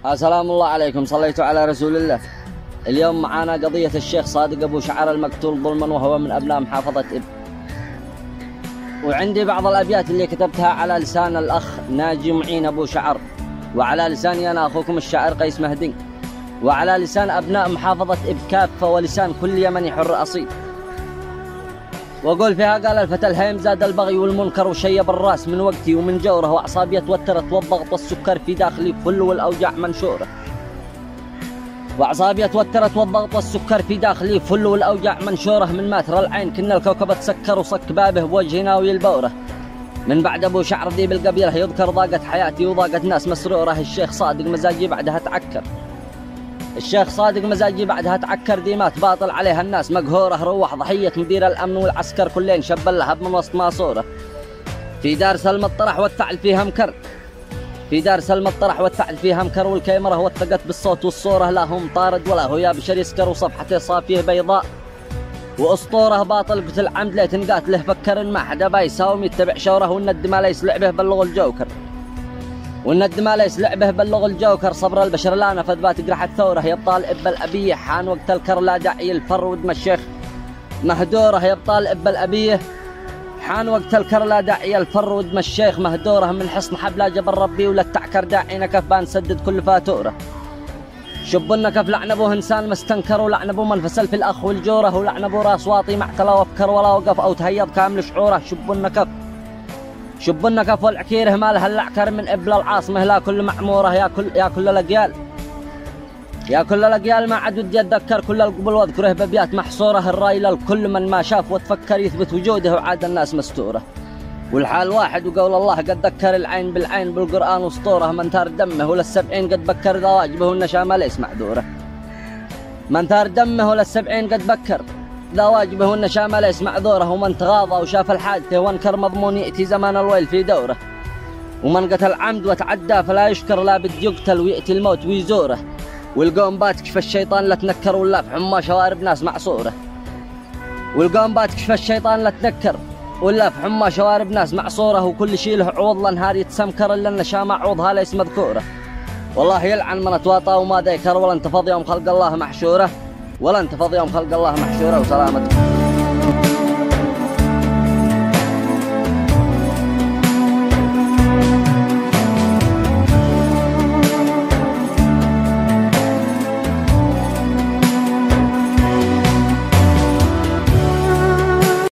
سلام الله عليكم، صليتوا على رسول الله. اليوم معانا قضية الشيخ صادق أبو شعر المقتول ظلما وهو من أبناء محافظة إب. وعندي بعض الأبيات اللي كتبتها على لسان الأخ ناجي معين أبو شعر، وعلى لساني أنا أخوكم الشاعر قيس مهدي، وعلى لسان أبناء محافظة إب كافة، ولسان كل يمني حر أصيل. وأقول فيها: قال الفتى الهيم زاد البغي والمنكر وشيب الراس من وقتي ومن جوره، وأعصابي توترت والضغط والسكر في داخلي كل والأوجاع منشورة. وأعصابي توترت والضغط والسكر في داخلي فل والأوجاع منشورة. من ماتر العين كنا الكوكب تسكر وصك بابه بوجهنا ويلبوره. من بعد أبو شعر ذي بالقبيلة يذكر ضاقت حياتي وضاقت ناس مسرورة. الشيخ صادق مزاجي بعدها تعكر، الشيخ صادق مزاجي بعدها تعكر. ديمات باطل عليها الناس مقهورة. روح ضحية مدير الأمن والعسكر كلين شب اللهب من وسط ماسورة. في دار سلم الطرح والثعل فيها مكر، في دار سلم الطرح والثعل فيها مكر. والكاميرا وثقت بالصوت والصورة، لا هو مطارد ولا هو يابشر يسكر، وصفحته صافيه بيضاء وأسطورة. باطل قتل عمد ليت نقاتله فكر ما حدا بايساوم يتبع شوره. والند ما ليس لعبه بلغ الجوكر، والند ما ليس لعبه بلغ الجوكر. صبر البشر لا نفذ باتقرح الثورة. يبطال إب الأبية حان وقت الكر لا داعي الفر ودم الشيخ مهدورة. يبطال إب الأبية حان وقت الكر لا داعي الفر ودم الشيخ مهدورة. من حصن حبل جبل ربي ولا التعكر داعي نكف بنسدد كل فاتورة. شب النكف لعن ابوه انسان مستنكر، ولعن ابوه من فسل في الاخ والجوره، ولعن ابوه راس واطي مع تلا وفكر ولا وقف او تهيض كامل شعوره. شب النكف، شب النكف والعكيره ما لها العكر من ابل العاصمه لا كل معموره. يا كل الاقيال، يا كل الاقيال ما عد ودي اتذكر كل القبل واذكره بابيات محصوره. الراي للكل من ما شاف وتفكر يثبت وجوده وعاد الناس مستوره. والحال واحد وقول الله قد ذكر العين بالعين بالقرآن وسطوره. من ثار دمه وللسبعين قد بكر ذا واجبه والنشامة ليس معذوره. من ثار دمه وللسبعين قد بكر ذا واجبه والنشامة ليس معذوره. ومن تغاضى وشاف الحادثة وانكر مضمون يأتي زمان الويل في دوره. ومن قتل عمد وتعدى فلا يشكر لا بد يقتل ويأتي الموت ويزوره. والقوم باتكشف الشيطان لا تنكر ولا في حمى شوارب ناس معصوره. والقوم باتكشف الشيطان لا تنكر ولا في حمى شوارب ناس معصوره. وكل شيء له عوض لنهار يتسمكر الا النشامة عوضها ليس مذكوره. والله يلعن من اتواطى وما ذكر، ولا انتفض يوم خلق الله محشوره، ولا انتفض يوم خلق الله محشوره. وسلامتكم.